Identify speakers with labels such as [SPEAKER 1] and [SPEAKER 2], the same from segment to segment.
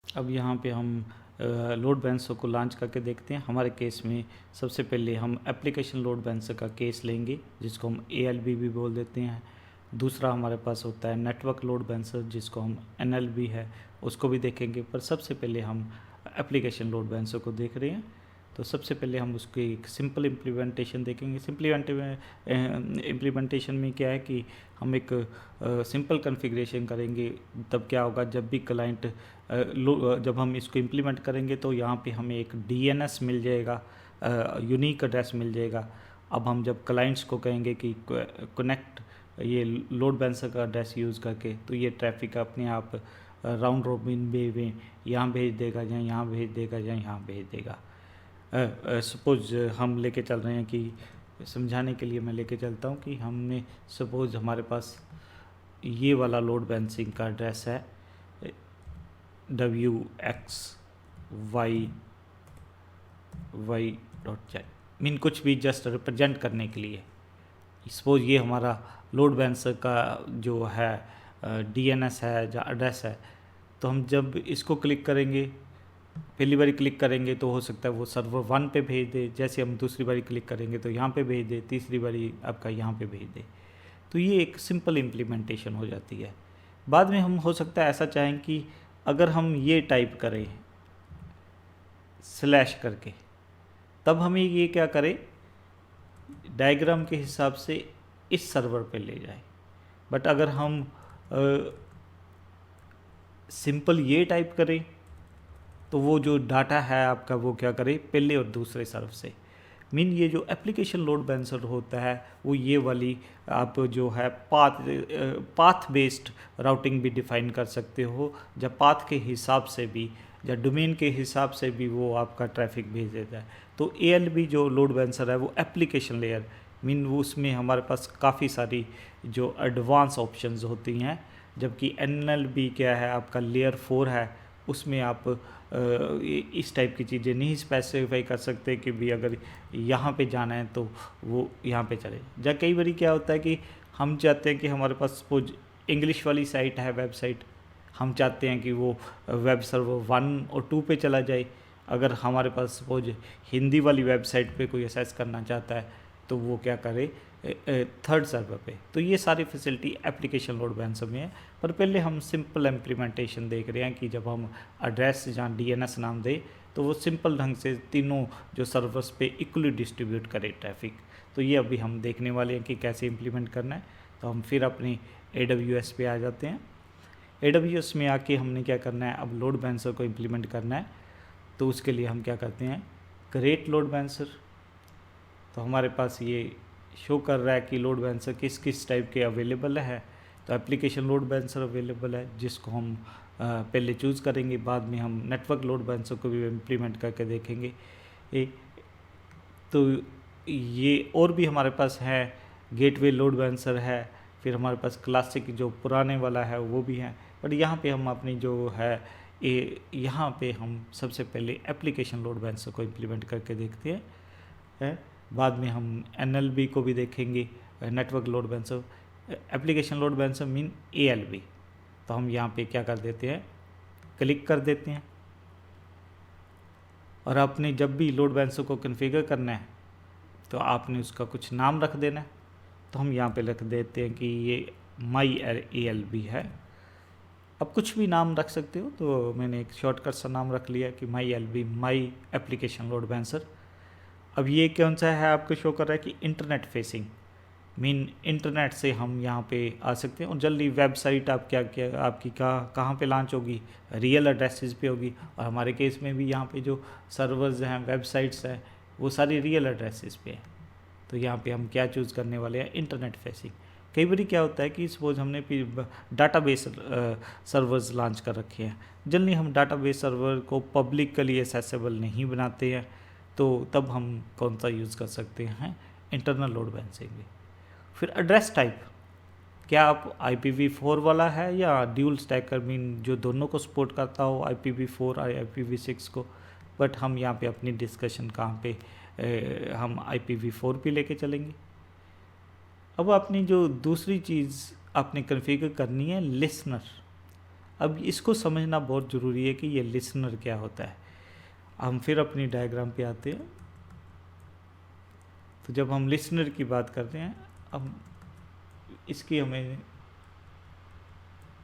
[SPEAKER 1] अब यहाँ पे हम लोड बैलेंसर को लॉन्च करके देखते हैं। हमारे केस में सबसे पहले हम एप्लीकेशन लोड बैलेंसर का केस लेंगे, जिसको हम ALB भी बोल देते हैं। दूसरा हमारे पास होता है नेटवर्क लोड बैलेंसर, जिसको हम NLB है, उसको भी देखेंगे। पर सबसे पहले हम एप्लीकेशन लोड बैलेंसर को देख रहे हैं। तो सबसे पहले हम उसकी एक सिंपल इम्प्लीमेंटेशन देखेंगे। सिंपल इम्प्लीमेंटेशन में क्या है कि हम एक सिंपल कॉन्फ़िगरेशन करेंगे। तब क्या होगा, जब भी क्लाइंट जब हम इसको इम्प्लीमेंट करेंगे तो यहाँ पे हमें एक DNS मिल जाएगा, यूनिक एड्रेस मिल जाएगा। अब हम जब क्लाइंट्स को कहेंगे कि कनेक्ट ये लोड बैलेंसर का एड्रेस यूज़ करके, तो ये ट्रैफिक अपने आप राउंड रोबिन में यहाँ भेज देगा, या यहाँ भेज देगा, या यहाँ भेज देगा। सपोज़ हम लेके चल रहे हैं कि समझाने के लिए मैं लेके चलता हूँ कि हमने सपोज़ हमारे पास ये वाला लोड बैलेंसिंग का एड्रेस है WXY.Z, मीन कुछ भी जस्ट रिप्रेजेंट करने के लिए। सपोज ये हमारा लोड बैलेंसर का जो है DNS है, जो एड्रेस है। तो हम जब इसको क्लिक करेंगे, पहली बारी क्लिक करेंगे तो हो सकता है वो सर्वर 1 पे भेज दे, जैसे हम दूसरी बारी क्लिक करेंगे तो यहाँ पे भेज दे, तीसरी बारी आपका यहाँ पे भेज दे। तो ये एक सिंपल इम्प्लीमेंटेशन हो जाती है। बाद में हम हो सकता है ऐसा चाहें कि अगर हम ये टाइप करें स्लैश करके, तब हमें ये क्या करें, डायग्राम के हिसाब से इस सर्वर पे ले जाए। बट अगर हम सिंपल ये टाइप करें तो वो जो डाटा है आपका वो क्या करे, पहले और दूसरे सर्वर से। मीन ये जो एप्लीकेशन लोड बैलेंसर होता है वो ये वाली आप जो है पाथ बेस्ड राउटिंग भी डिफ़ाइन कर सकते हो, जब पाथ के हिसाब से भी या डोमेन के हिसाब से भी वो आपका ट्रैफिक भेज देता है। तो ALB जो लोड बैलेंसर है वो एप्लीकेशन लेयर, मीन वो उसमें हमारे पास काफ़ी सारी जो एडवांस ऑप्शंस होती हैं। जबकि NLB क्या है, आपका लेयर 4 है, उसमें आप इस टाइप की चीज़ें नहीं स्पेसिफाई कर सकते कि भी अगर यहाँ पे जाना है तो वो यहाँ पे चले। या कई बार क्या होता है कि हम चाहते हैं कि हमारे पास सपोज इंग्लिश वाली साइट है, वेबसाइट, हम चाहते हैं कि वो वेब सर्वर 1 और 2 पे चला जाए। अगर हमारे पास सपोज हिंदी वाली वेबसाइट पे कोई एक्सेस करना चाहता है तो वो क्या करे, थर्ड सर्वर पे। तो ये सारी फैसिलिटी एप्लीकेशन लोड बैलेंसर में है। पर पहले हम सिंपल इम्प्लीमेंटेशन देख रहे हैं कि जब हम एड्रेस जहाँ DNS नाम दे तो वो सिंपल ढंग से तीनों जो सर्वर्स पे इक्वली डिस्ट्रीब्यूट करे ट्रैफिक। तो ये अभी हम देखने वाले हैं कि कैसे इम्प्लीमेंट करना है। तो हम फिर अपनी AWS पे आ जाते हैं। AWS में आके हमने क्या करना है, अब लोड बैलेंसर को इम्प्लीमेंट करना है। तो उसके लिए हम क्या करते हैं, क्रिएट लोड बैलेंसर। तो हमारे पास ये शो कर रहा है कि लोड बैलेंसर किस किस टाइप के अवेलेबल है। तो एप्लीकेशन लोड बैलेंसर अवेलेबल है, जिसको हम पहले चूज़ करेंगे। बाद में हम नेटवर्क लोड बैलेंसर को भी इम्प्लीमेंट करके देखेंगे। तो ये और भी हमारे पास है, गेटवे लोड बैलेंसर है, फिर हमारे पास क्लासिक जो पुराने वाला है वो भी है। बट यहाँ पे हम अपनी जो है यहाँ पे हम सबसे पहले एप्लीकेशन लोड बैलेंसर को इम्प्लीमेंट करके देखते हैं। बाद में हम NLB को भी देखेंगे, network load balancer. Application load balancer mean ALB। तो हम यहाँ पे क्या कर देते हैं, क्लिक कर देते हैं। और आपने जब भी लोड बैलेंसर को कॉन्फ़िगर करना है तो आपने उसका कुछ नाम रख देना है। तो हम यहाँ पे रख देते हैं कि ये माई ALB है। अब कुछ भी नाम रख सकते हो, तो मैंने एक शॉर्टकट सा नाम रख लिया कि माई ALB, my application load balancer. अब ये कौन सा है, आपको शो कर रहा है कि इंटरनेट फेसिंग, मीन इंटरनेट से हम यहाँ पे आ सकते हैं। और जल्दी वेबसाइट आप क्या क्या आपकी कहाँ पे लॉन्च होगी, रियल एड्रेसेस पे होगी। और हमारे केस में भी यहाँ पे जो सर्वर्स हैं, वेबसाइट्स हैं, वो सारी रियल एड्रेसेस पे हैं। तो यहाँ पे हम क्या चूज़ करने वाले हैं, इंटरनेट फेसिंग। कई बार क्या होता है कि सपोज हमने डाटाबेस सर्वर्स लॉन्च कर रखे हैं, जल्दी हम डाटाबेस सर्वर को पब्लिकली एक्सेसिबल नहीं बनाते हैं। तो तब हम कौन सा यूज़ कर सकते हैं, इंटरनल लोड बैलेंसिंग। फिर एड्रेस टाइप, क्या आप IPv4 वाला है या ड्यूल स्टैकर, मीन जो दोनों को सपोर्ट करता हो, IPv4 और IPv6 को। बट हम यहाँ पे अपनी डिस्कशन कहाँ पे हम IPv4 पे लेके चलेंगे। अब अपनी जो दूसरी चीज़ आपने कॉन्फ़िगर करनी है, लिसनर। अब इसको समझना बहुत ज़रूरी है कि ये लिसनर क्या होता है। हम फिर अपनी डायग्राम पे आते हैं। तो जब हम लिसनर की बात करते हैं, अब इसकी हमें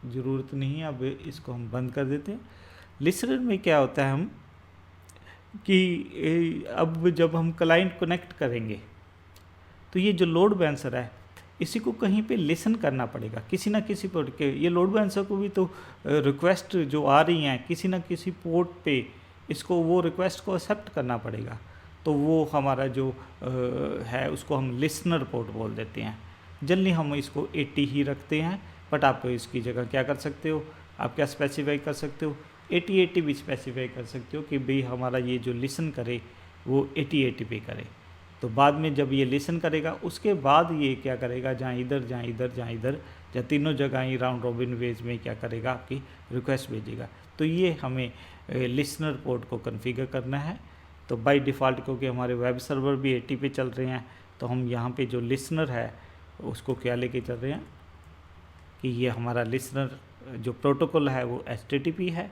[SPEAKER 1] ज़रूरत नहीं है, अब इसको हम बंद कर देते हैं। लिसनर में क्या होता है हम कि अब जब हम क्लाइंट कनेक्ट करेंगे तो ये जो लोड बैलेंसर है इसी को कहीं पे लिसन करना पड़ेगा, किसी ना किसी पोर्ट के। ये लोड बैलेंसर को भी तो रिक्वेस्ट जो आ रही हैं किसी ना किसी पोर्ट पे, इसको वो रिक्वेस्ट को एक्सेप्ट करना पड़ेगा। तो वो हमारा जो है उसको हम लिसनर पोर्ट बोल देते हैं। जनरली हम इसको 80 ही रखते हैं, बट आप इसकी जगह क्या कर सकते हो, आप क्या स्पेसिफाई कर सकते हो, 80-80 भी स्पेसिफाई कर सकते हो कि भाई हमारा ये जो लिसन करे वो 80-80 पे करे। तो बाद में जब ये लिसन करेगा उसके बाद ये क्या करेगा, जहाँ इधर जहाँ इधर जहाँ इधर या तीनों जगह ही राउंड रॉबिन वेज में क्या करेगा, आपकी रिक्वेस्ट भेजेगा। तो ये हमें लिसनर पोर्ट को कॉन्फ़िगर करना है। तो बाय डिफ़ॉल्ट क्योंकि हमारे वेब सर्वर भी 80 पे चल रहे हैं, तो हम यहाँ पे जो लिसनर है उसको क्या लेके चल रहे हैं कि ये हमारा लिसनर जो प्रोटोकॉल है वो HTTP है।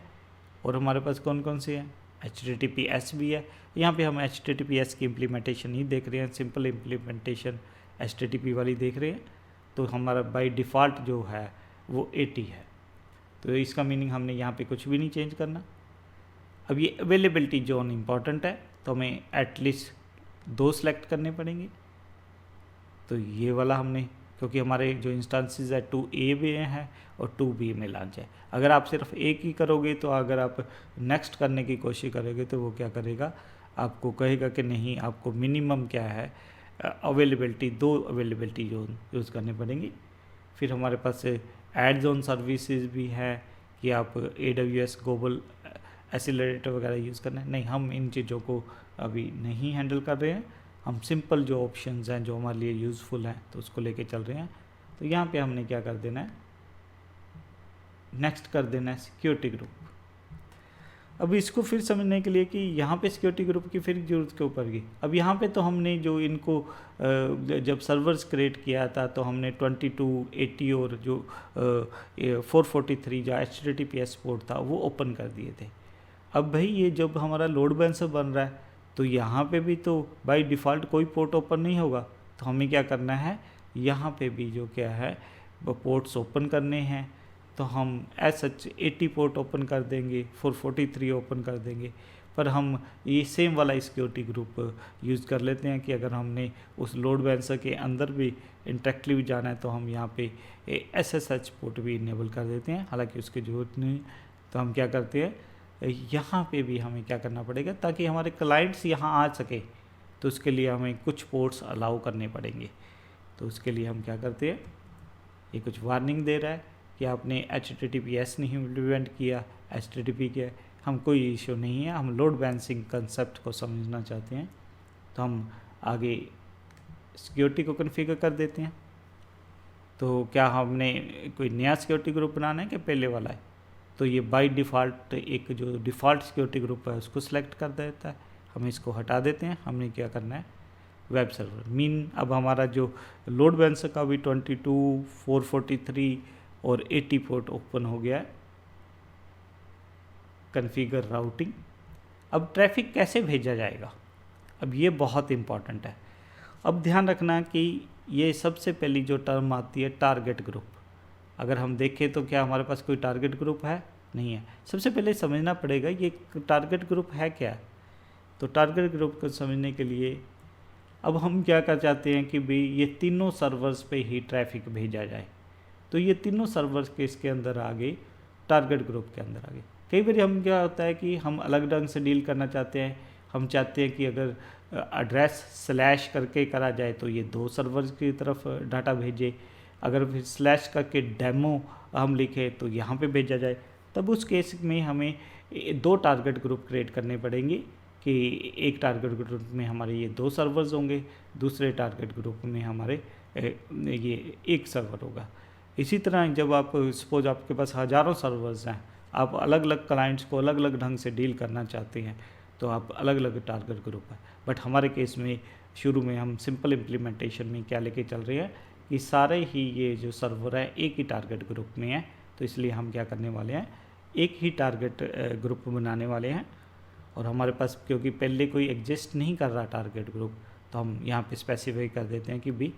[SPEAKER 1] और हमारे पास कौन कौन से हैं, HTTPS भी है। यहाँ पे हम HTTPS की इम्प्लीमेंटेशन ही देख रहे हैं, सिंपल इम्प्लीमेंटेशन HTTP वाली देख रहे हैं। तो हमारा बाय डिफ़ॉल्ट जो है वो 80 है। तो इसका मीनिंग हमने यहाँ पे कुछ भी नहीं चेंज करना। अब ये अवेलेबिलिटी जोन इम्पॉर्टेंट है, तो हमें एटलीस्ट 2 सेलेक्ट करने पड़ेंगे। तो ये वाला हमने, क्योंकि हमारे जो इंस्टेंसेस है 2A में है और 2B में लॉन्च है। अगर आप सिर्फ एक ही करोगे तो अगर आप नेक्स्ट करने की कोशिश करोगे तो वो क्या करेगा, आपको कहेगा कि नहीं, आपको मिनिमम क्या है अवेलेबिलिटी 2 अवेलेबिलिटी जोन यूज़ करने पड़ेंगी। फिर हमारे पास ऐड जोन सर्विसेज भी है कि आप AWS ग्लोबल एक्सीलरेटर वगैरह यूज़ करना है। नहीं, हम इन चीज़ों को अभी नहीं हैंडल कर रहे हैं। हम सिंपल जो ऑप्शंस हैं जो हमारे लिए यूज़फुल हैं तो उसको लेके चल रहे हैं। तो यहाँ पे हमने क्या कर देना है, नेक्स्ट कर देना है सिक्योरिटी ग्रुप। अब इसको फिर समझने के लिए कि यहाँ पे सिक्योरिटी ग्रुप की फिर जरूरत क्यों पड़ गई। अब यहाँ पे तो हमने जो इनको जब सर्वर्स क्रिएट किया था तो हमने 22, 80 और जो 443 जो HTTPS पोर्ट था वो ओपन कर दिए थे। अब भाई ये जब हमारा लोड बैलेंसर बन रहा है तो यहाँ पे भी तो बाय डिफ़ॉल्ट कोई पोर्ट ओपन नहीं होगा। तो हमें क्या करना है, यहाँ पे भी जो क्या है वो पोर्ट्स ओपन करने हैं। तो हम सच 80 पोर्ट ओपन कर देंगे, 443 ओपन कर देंगे। पर हम ये सेम वाला सिक्योरिटी ग्रुप यूज़ कर लेते हैं कि अगर हमने उस लोड बैलेंसर के अंदर भी इंटरेक्टली भी जाना है तो हम यहाँ पे SSH पोर्ट भी इनेबल कर देते हैं, हालांकि उसकी ज़रूरत नहीं। तो हम क्या करते हैं, यहाँ पे भी हमें क्या करना पड़ेगा ताकि हमारे क्लाइंट्स यहाँ आ सके, तो उसके लिए हमें कुछ पोर्ट्स अलाउ करने पड़ेंगे। तो उसके लिए हम क्या करते हैं, ये कुछ वार्निंग दे रहा है कि आपने HTTPS नहीं इम्प्लीमेंट किया, HTTP किया। हम कोई इशू नहीं है, हम लोड बैलेंसिंग कंसेप्ट को समझना चाहते हैं। तो हम आगे सिक्योरिटी को कॉन्फ़िगर कर देते हैं। तो क्या हमने कोई नया सिक्योरिटी ग्रुप बनाना है कि पहले वाला है। तो ये बाय डिफ़ॉल्ट एक जो डिफ़ॉल्ट सिक्योरिटी ग्रुप है उसको सिलेक्ट कर देता है। हम इसको हटा देते हैं। हमने क्या करना है, वेब सर्वर मीन। अब हमारा जो लोड बैलेंसर का भी 22, 443 और 80 पोर्ट ओपन हो गया है। Configure routing. अब ट्रैफिक कैसे भेजा जाएगा, अब ये बहुत इम्पॉर्टेंट है। अब ध्यान रखना कि ये सबसे पहली जो टर्म आती है टारगेट ग्रुप। अगर हम देखें तो क्या हमारे पास कोई टारगेट ग्रुप है, नहीं है। सबसे पहले समझना पड़ेगा ये टारगेट ग्रुप है क्या। तो टारगेट ग्रुप को समझने के लिए अब हम क्या कर चाहते हैं कि भाई ये तीनों सर्वर्स पे ही ट्रैफिक भेजा जाए। तो ये तीनों सर्वर्स के इसके अंदर आ गए, टारगेट ग्रुप के अंदर आ गए। कई बार हम क्या होता है कि हम अलग ढंग से डील करना चाहते हैं। हम चाहते हैं कि अगर एड्रेस स्लैश करके करा जाए तो ये 2 सर्वर्स की तरफ डाटा भेजे, अगर फिर स्लैश करके डेमो हम लिखें तो यहाँ पे भेजा जाए। तब उस केस में हमें 2 टारगेट ग्रुप क्रिएट करने पड़ेंगे कि एक टारगेट ग्रुप में हमारे ये 2 सर्वर्स होंगे, दूसरे टारगेट ग्रुप में हमारे ये 1 सर्वर होगा। इसी तरह जब आप सपोज आपके पास हज़ारों सर्वर्स हैं, आप अलग अलग क्लाइंट्स को अलग अलग ढंग से डील करना चाहते हैं तो आप अलग अलग टारगेट ग्रुप है। बट हमारे केस में शुरू में हम सिंपल इम्प्लीमेंटेशन में क्या लेके चल रहे हैं कि सारे ही ये जो सर्वर है एक ही टारगेट ग्रुप में है। तो इसलिए हम क्या करने वाले हैं, एक ही टारगेट ग्रुप बनाने वाले हैं, और हमारे पास क्योंकि पहले कोई एग्जिस्ट नहीं कर रहा टारगेट ग्रुप, तो हम यहाँ पे स्पेसिफाई कर देते हैं कि भी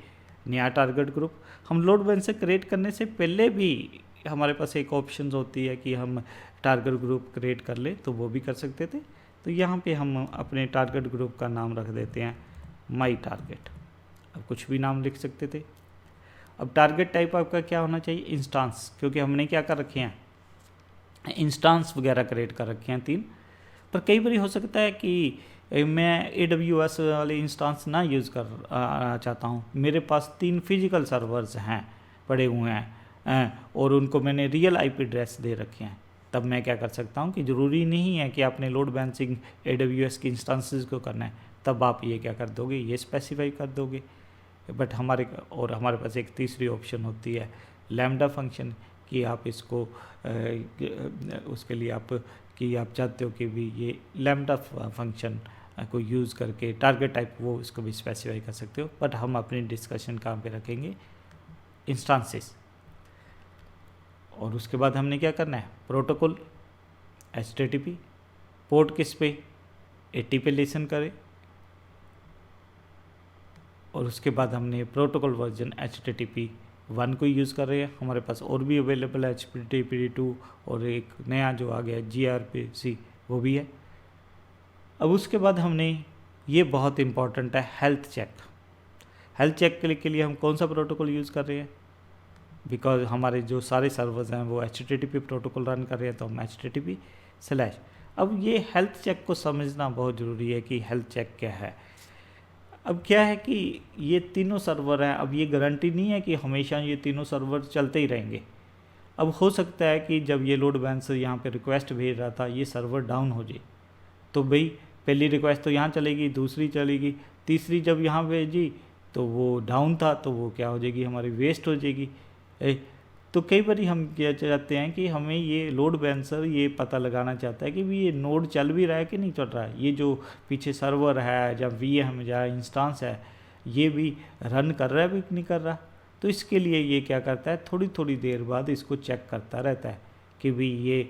[SPEAKER 1] नया टारगेट ग्रुप। हम लोड बैलेंसर क्रिएट करने से पहले भी हमारे पास एक ऑप्शन होती है कि हम टारगेट ग्रुप क्रिएट कर ले, तो वो भी कर सकते थे। तो यहाँ पे हम अपने टारगेट ग्रुप का नाम रख देते हैं माई टारगेट। अब कुछ भी नाम लिख सकते थे। अब टारगेट टाइप आपका क्या होना चाहिए, इंस्टांस, क्योंकि हमने क्या कर रखे हैं, इंस्टांस वगैरह क्रिएट कर रखे हैं 3। पर कई बार हो सकता है कि मैं AWS वाले इंस्टांस ना यूज़ कर चाहता हूँ, मेरे पास 3 फिजिकल सर्वर्स हैं पड़े हुए हैं और उनको मैंने रियल IP एड्रेस दे रखे हैं। तब मैं क्या कर सकता हूँ कि ज़रूरी नहीं है कि आपने लोड बैलेंसिंग AWS की इंस्टांसेस को करना है, तब आप ये क्या कर दोगे, ये स्पेसिफाई कर दोगे। बट हमारे पास एक तीसरी ऑप्शन होती है लैम्डा फंक्शन, कि आप इसको उसके लिए आप चाहते हो कि भी ये लैम्डा फंक्शन को यूज़ करके टारगेट टाइप वो इसको भी स्पेसिफाई कर सकते हो। बट हम अपनी डिस्कशन कहाँ पे रखेंगे, इंस्टांसेस। और उसके बाद हमने क्या करना है, प्रोटोकॉल HTTP, पोर्ट किस पे 80 पे लिसन करे, और उसके बाद हमने प्रोटोकॉल वर्जन HTTP 1 को यूज़ कर रहे हैं। हमारे पास और भी अवेलेबल है HTTP 2 और एक नया जो आ गया है gRPC वो भी है। अब उसके बाद हमने ये बहुत इंपॉर्टेंट है हेल्थ चेक। हेल्थ चेक के लिए हम कौन सा प्रोटोकॉल यूज़ कर रहे हैं, बिकॉज हमारे जो सारे सर्वर्स हैं वो HTTP प्रोटोकॉल रन कर रहे हैं, तो हम HTTP/। अब ये हेल्थ चेक को समझना बहुत ज़रूरी है कि हेल्थ चेक क्या है। अब क्या है कि ये तीनों सर्वर हैं, अब ये गारंटी नहीं है कि हमेशा ये तीनों सर्वर चलते ही रहेंगे। अब हो सकता है कि जब ये लोड बैलेंसर यहाँ पे रिक्वेस्ट भेज रहा था ये सर्वर डाउन हो जाए, तो भाई पहली रिक्वेस्ट तो यहाँ चलेगी, दूसरी चलेगी, तीसरी जब यहाँ भेजी तो वो डाउन था, तो वो क्या हो जाएगी, हमारी वेस्ट हो जाएगी। तो कई बार हम क्या चाहते हैं कि हमें ये लोड बैलेंसर ये पता लगाना चाहता है कि भी ये नोड चल भी रहा है कि नहीं चल रहा है, ये जो पीछे सर्वर है या VM या इंस्टांस है ये भी रन कर रहा है भी नहीं कर रहा। तो इसके लिए ये क्या करता है, थोड़ी थोड़ी देर बाद इसको चेक करता रहता है कि भी ये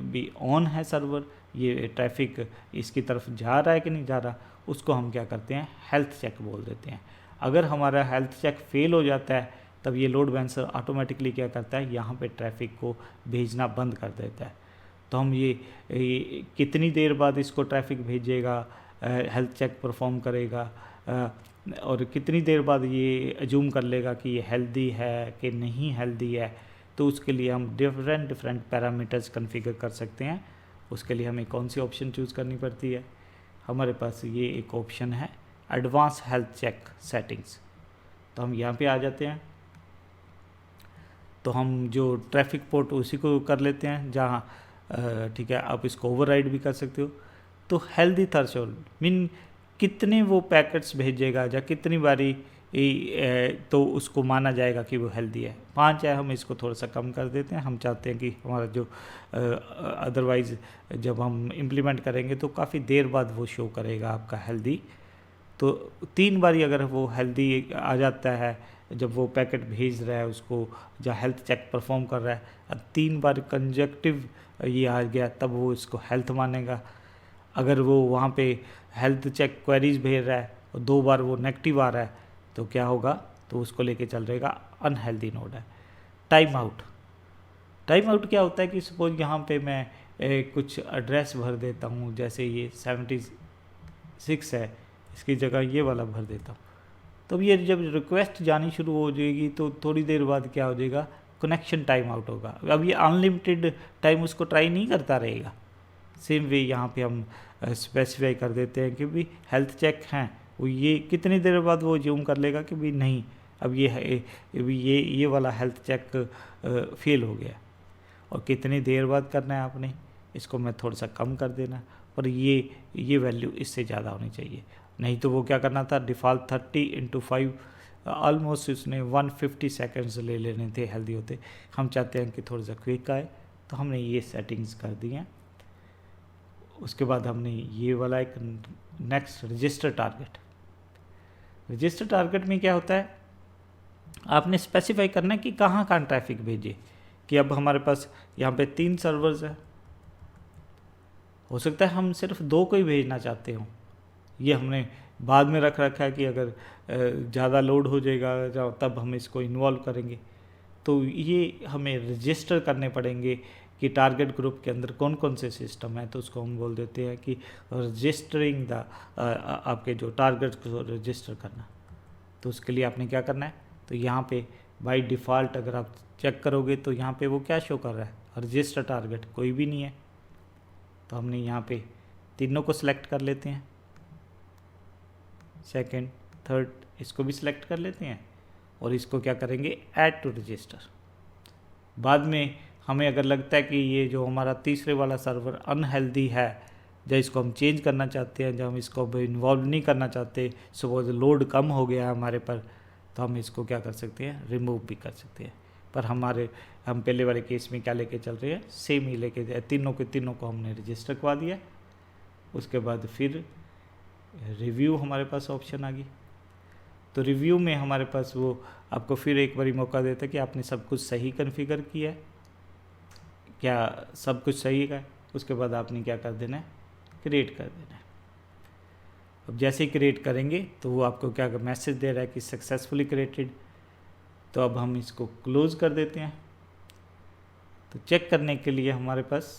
[SPEAKER 1] भी ऑन है सर्वर, ये ट्रैफिक इसकी तरफ जा रहा है कि नहीं जा रहा। उसको हम क्या करते हैं, हेल्थ चेक बोल देते हैं। अगर हमारा हेल्थ चेक फेल हो जाता है तब ये लोड बैलेंसर ऑटोमेटिकली क्या करता है, यहाँ पे ट्रैफिक को भेजना बंद कर देता है। तो हम ये कितनी देर बाद इसको ट्रैफिक भेजेगा, हेल्थ चेक परफॉर्म करेगा, और कितनी देर बाद ये अज्यूम कर लेगा कि ये हेल्दी है कि नहीं हेल्दी है। तो उसके लिए हम डिफरेंट पैरामीटर्स कॉन्फ़िगर कर सकते हैं। उसके लिए हमें कौन सी ऑप्शन चूज़ करनी पड़ती है, हमारे पास ये एक ऑप्शन है एडवांस हेल्थ चेक सेटिंग्स। तो हम यहाँ पे आ जाते हैं, तो हम जो ट्रैफिक पोर्ट उसी को कर लेते हैं जहाँ ठीक है, आप इसको ओवरराइड भी कर सकते हो। तो हेल्दी थ्रेशोल्ड मीन कितने वो पैकेट्स भेजेगा या कितनी बारी तो उसको माना जाएगा कि वो हेल्दी है। 5 है, हम इसको थोड़ा सा कम कर देते हैं। हम चाहते हैं कि हमारा जो अदरवाइज़ जब हम इम्प्लीमेंट करेंगे तो काफ़ी देर बाद वो शो करेगा आपका हेल्दी। तो 3 बारी अगर वो हेल्दी आ जाता है, जब वो पैकेट भेज रहा है उसको या हेल्थ चेक परफॉर्म कर रहा है, 3 बार कंजक्टिव ये आ गया तब वो इसको हेल्थ मानेगा। अगर वो वहाँ पे हेल्थ चेक क्वेरीज भेज रहा है और 2 बार वो नेगेटिव आ रहा है तो क्या होगा, तो उसको लेके चल रहेगा अनहेल्दी नोड है। टाइम आउट क्या होता है कि सपोज यहाँ पे मैं कुछ एड्रेस भर देता हूँ, जैसे ये 76 है, इसकी जगह ये वाला भर देता हूँ। तो ये जब रिक्वेस्ट जानी शुरू हो जाएगी तो थोड़ी देर बाद क्या हो जाएगा, कनेक्शन टाइम आउट होगा। अब ये अनलिमिटेड टाइम उसको ट्राई नहीं करता रहेगा। सेम वे यहाँ पे हम स्पेसिफाई कर देते हैं कि भी हेल्थ चेक हैं, वो ये कितनी देर बाद वो ज्यूम कर लेगा कि भी नहीं अब ये वाला हेल्थ चेक फेल हो गया, और कितनी देर बाद करना है आपने, इसको मैं थोड़ा सा कम कर देना, पर ये वैल्यू इससे ज़्यादा होनी चाहिए। नहीं तो वो क्या करना था, डिफ़ॉल्ट 30/5 ऑलमोस्ट उसने 150 सेकेंड्स ले लेने थे हेल्दी होते। हम चाहते हैं कि थोड़ा सा क्विक आए, तो हमने ये सेटिंग्स कर दी हैं। उसके बाद हमने ये वाला एक नेक्स्ट रजिस्टर टारगेट में क्या होता है, आपने स्पेसिफाई करना है कि कहाँ ट्रैफिक भेजे, कि अब हमारे पास यहाँ पे 3 सर्वर्स है, हो सकता है हम सिर्फ 2 को ही भेजना चाहते हों। ये हमने बाद में रख रखा है कि अगर ज़्यादा लोड हो जाएगा तब हम इसको इन्वॉल्व करेंगे। तो ये हमें रजिस्टर करने पड़ेंगे कि टारगेट ग्रुप के अंदर कौन कौन से सिस्टम है। तो उसको हम बोल देते हैं कि रजिस्टरिंग द आपके जो टारगेट को रजिस्टर करना। तो उसके लिए आपने क्या करना है, तो यहाँ पे बाय डिफ़ॉल्ट अगर आप चेक करोगे तो यहाँ पे वो क्या शो कर रहा है, रजिस्टर टारगेट कोई भी नहीं है। तो हमने यहाँ पे तीनों को सिलेक्ट कर लेते हैं, सेकंड थर्ड इसको भी सिलेक्ट कर लेते हैं और इसको क्या करेंगे, ऐड टू रजिस्टर। बाद में हमें अगर लगता है कि ये जो हमारा तीसरे वाला सर्वर अनहेल्दी है, जब इसको हम चेंज करना चाहते हैं, जब हम इसको इन्वॉल्व नहीं करना चाहते, सपोज लोड कम हो गया है हमारे पर, तो हम इसको क्या कर सकते हैं, रिमूव भी कर सकते हैं। पर हम पहले वाले केस में क्या लेके चल रहे हैं, सेम ही लेके तीनों को हमने रजिस्टर करवा दिया। उसके बाद फिर रिव्यू हमारे पास ऑप्शन आ गई। तो रिव्यू में हमारे पास वो आपको फिर एक बारी मौका देता है कि आपने सब कुछ सही कॉन्फ़िगर किया है, क्या सब कुछ सही है। उसके बाद आपने क्या कर देना है, क्रिएट कर देना है। अब जैसे ही क्रिएट करेंगे तो वो आपको क्या मैसेज दे रहा है कि सक्सेसफुली क्रिएटेड। तो अब हम इसको क्लोज कर देते हैं। तो चेक करने के लिए हमारे पास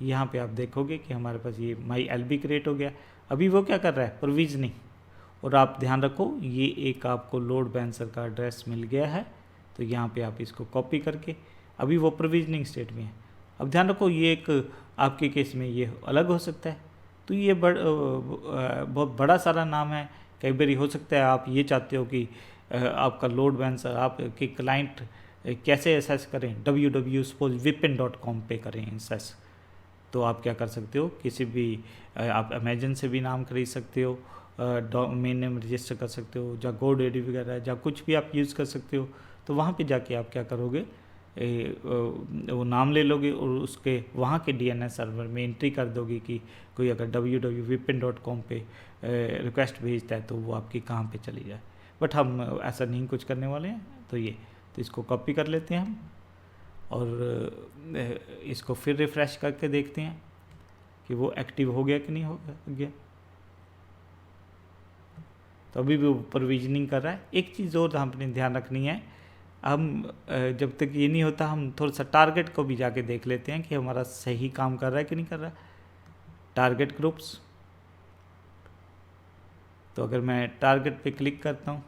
[SPEAKER 1] यहाँ पे आप देखोगे कि हमारे पास ये माई एलबी क्रिएट हो गया। अभी वो क्या कर रहा है, प्रोविजनिंग। और आप ध्यान रखो ये एक आपको लोड बैलेंसर का एड्रेस मिल गया है। तो यहाँ पे आप इसको कॉपी करके, अभी वो प्रोविजनिंग स्टेट में है। अब ध्यान रखो ये एक आपके केस में ये अलग हो सकता है। तो ये बहुत बड़ा सारा नाम है। कई बार हो सकता है आप ये चाहते हो कि आपका लोड बैलेंसर आपके क्लाइंट कैसे एसेस करें, www.vipin.com पे करें एसेस। तो आप क्या कर सकते हो, किसी भी आप अमेजन से भी नाम खरीद सकते हो, डोमेन नेम रजिस्टर कर सकते हो, या GoDaddy वगैरह या कुछ भी आप यूज़ कर सकते हो। तो वहाँ पे जाके आप क्या करोगे, वो नाम ले लोगे और उसके वहाँ के DNS सर्वर में एंट्री कर दोगे कि कोई अगर www.vipin.com पे रिक्वेस्ट भेजता है तो वो आपकी कहाँ पे चली जाए। बट हम ऐसा नहीं कुछ करने वाले हैं। तो इसको कॉपी कर लेते हैं हम और इसको फिर रिफ़्रेश करके देखते हैं कि वो एक्टिव हो गया कि नहीं हो गया। तो अभी भी वो प्रोविजनिंग कर रहा है। एक चीज़ और आपने ध्यान रखनी है, हम जब तक ये नहीं होता हम थोड़ा सा टारगेट को भी जाके देख लेते हैं कि हमारा सही काम कर रहा है कि नहीं कर रहा है। टारगेट ग्रुप्स, तो अगर मैं टारगेट पे क्लिक करता हूँ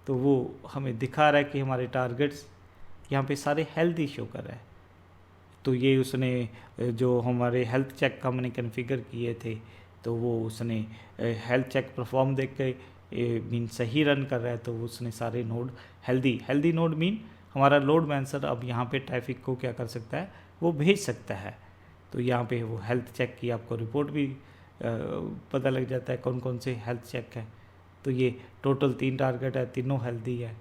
[SPEAKER 1] तो वो हमें दिखा रहा है कि हमारे टारगेट्स यहाँ पे सारे हेल्दी शो कर रहा है। तो ये उसने जो हमारे हेल्थ चेक का हमने कॉन्फ़िगर किए थे, तो वो उसने हेल्थ चेक परफॉर्म देख के मीन सही रन कर रहा है। तो उसने सारे नोड हेल्दी नोड मीन हमारा लोड बैलेंसर अब यहाँ पे ट्रैफिक को क्या कर सकता है, वो भेज सकता है। तो यहाँ पे वो हेल्थ चेक की आपको रिपोर्ट भी पता लग जाता है कौन कौन से हेल्थ चेक है। तो ये टोटल 3 टारगेट है, तीनों हेल्दी है,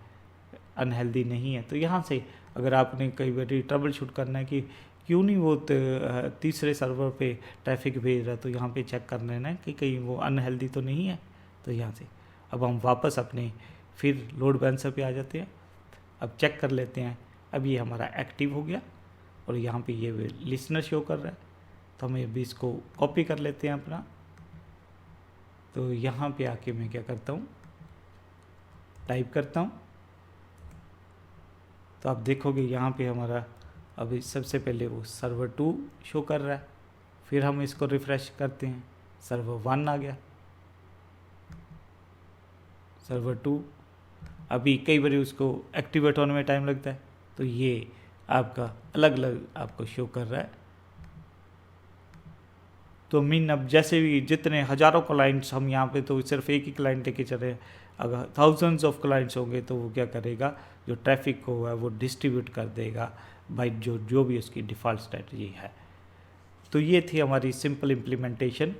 [SPEAKER 1] अनहेल्दी नहीं है। तो यहाँ से अगर आपने कई बार ट्रबल शूट करना है कि क्यों नहीं वो तीसरे सर्वर पे ट्रैफिक भेज रहा है, तो यहाँ पे चेक कर लेना है कि कहीं वो अनहेल्दी तो नहीं है। तो यहाँ से अब हम वापस अपने फिर लोड बैलेंसर पे आ जाते हैं। अब चेक कर लेते हैं, अब ये हमारा एक्टिव हो गया और यहाँ पे ये लिसनर शो कर रहा है। तो हम अभी इसको कॉपी कर लेते हैं अपना। तो यहाँ पे आके मैं क्या करता हूँ, टाइप करता हूँ। तो आप देखोगे यहाँ पे हमारा अभी सबसे पहले वो सर्वर 2 शो कर रहा है। फिर हम इसको रिफ़्रेश करते हैं, सर्वर 1 आ गया, सर्वर 2। अभी कई बार उसको एक्टिवेट होने में टाइम लगता है। तो ये आपका अलग अलग आपको शो कर रहा है। तो मीन अब जैसे भी जितने हज़ारों क्लाइंट्स हम यहाँ पे, तो सिर्फ एक ही क्लाइंट लेके चल रहे हैं। अगर थाउजेंड्स ऑफ क्लाइंट्स होंगे तो वो क्या करेगा, जो ट्रैफिक को है वो डिस्ट्रीब्यूट कर देगा बाई जो भी उसकी डिफ़ॉल्ट स्ट्रेटजी है। तो ये थी हमारी सिंपल इम्प्लीमेंटेशन।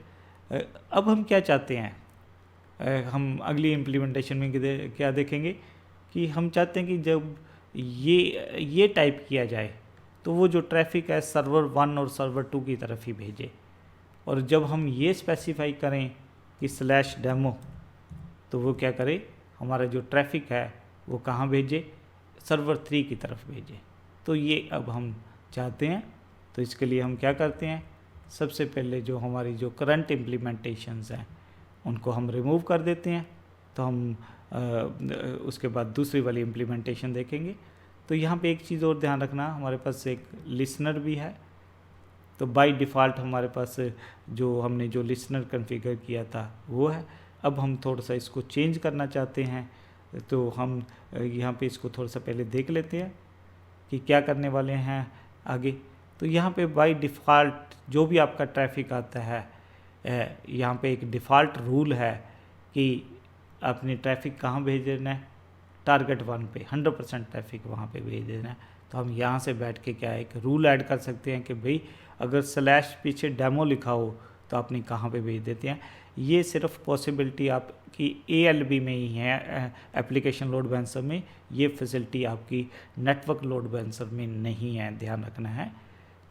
[SPEAKER 1] अब हम क्या चाहते हैं, हम अगली इम्प्लीमेंटेशन में क्या देखेंगे कि हम चाहते हैं कि जब ये टाइप किया जाए तो वो जो ट्रैफिक है सर्वर 1 और सर्वर 2 की तरफ ही भेजे। और जब हम ये स्पेसिफाई करें कि /डेमो, तो वो क्या करे, हमारा जो ट्रैफिक है वो कहाँ भेजे, सर्वर 3 की तरफ भेजे। तो ये अब हम चाहते हैं, तो इसके लिए हम क्या करते हैं, सबसे पहले जो हमारी जो करंट इम्प्लीमेंटेशंस हैं उनको हम रिमूव कर देते हैं। तो हम उसके बाद दूसरी वाली इम्प्लीमेंटेशन देखेंगे। तो यहाँ पे एक चीज़ और ध्यान रखना, हमारे पास एक लिसनर भी है। तो बाय डिफ़ॉल्ट हमारे पास जो हमने जो लिसनर कॉन्फ़िगर किया था वो है। अब हम थोड़ा सा इसको चेंज करना चाहते हैं, तो हम यहाँ पे इसको थोड़ा सा पहले देख लेते हैं कि क्या करने वाले हैं आगे। तो यहाँ पे बाय डिफ़ॉल्ट जो भी आपका ट्रैफिक आता है, यहाँ पे एक डिफ़ॉल्ट रूल है कि आपने ट्रैफिक कहाँ भेज देना है, टारगेट 1 पे 100% ट्रैफिक वहाँ पे भेज देना है। तो हम यहाँ से बैठ के क्या है एक रूल ऐड कर सकते हैं कि भाई अगर स्लैश पीछे डेमो लिखा हो तो आपने कहाँ पे भेज देते हैं। ये सिर्फ पॉसिबिलिटी आपकी ALB में ही है, एप्लीकेशन लोड बैलेंसर में। ये फैसिलिटी आपकी नेटवर्क लोड बैलेंसर में नहीं है, ध्यान रखना है।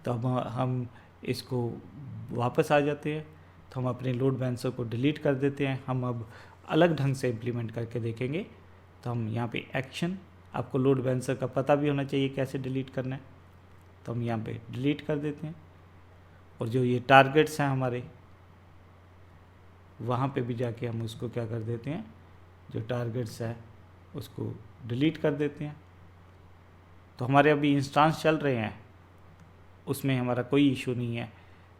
[SPEAKER 1] तो अब हम इसको वापस आ जाते हैं, तो हम अपने लोड बैलेंसर को डिलीट कर देते हैं। हम अब अलग ढंग से इम्प्लीमेंट करके देखेंगे। तो हम यहाँ पे एक्शन, आपको लोड बैलेंसर का पता भी होना चाहिए कैसे डिलीट करना है, तो हम यहाँ पे डिलीट कर देते हैं। और जो ये टारगेट्स हैं हमारे, वहाँ पे भी जाके हम उसको क्या कर देते हैं, जो टारगेट्स है उसको डिलीट कर देते हैं। तो हमारे अभी इंस्टांस चल रहे हैं, उसमें हमारा कोई इशू नहीं है।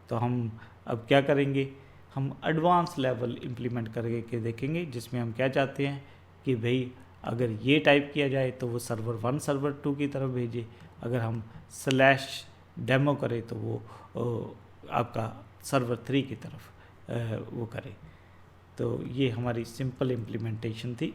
[SPEAKER 1] तो हम अब क्या करेंगे, हम एडवांस लेवल इम्प्लीमेंट करके देखेंगे, जिसमें हम क्या चाहते हैं कि भाई अगर ये टाइप किया जाए तो वो सर्वर 1 सर्वर 2 की तरफ भेजे, अगर हम स्लैश डेमो करें तो वो आपका सर्वर 3 की तरफ वो करे। तो ये हमारी सिंपल इम्प्लीमेंटेशन थी।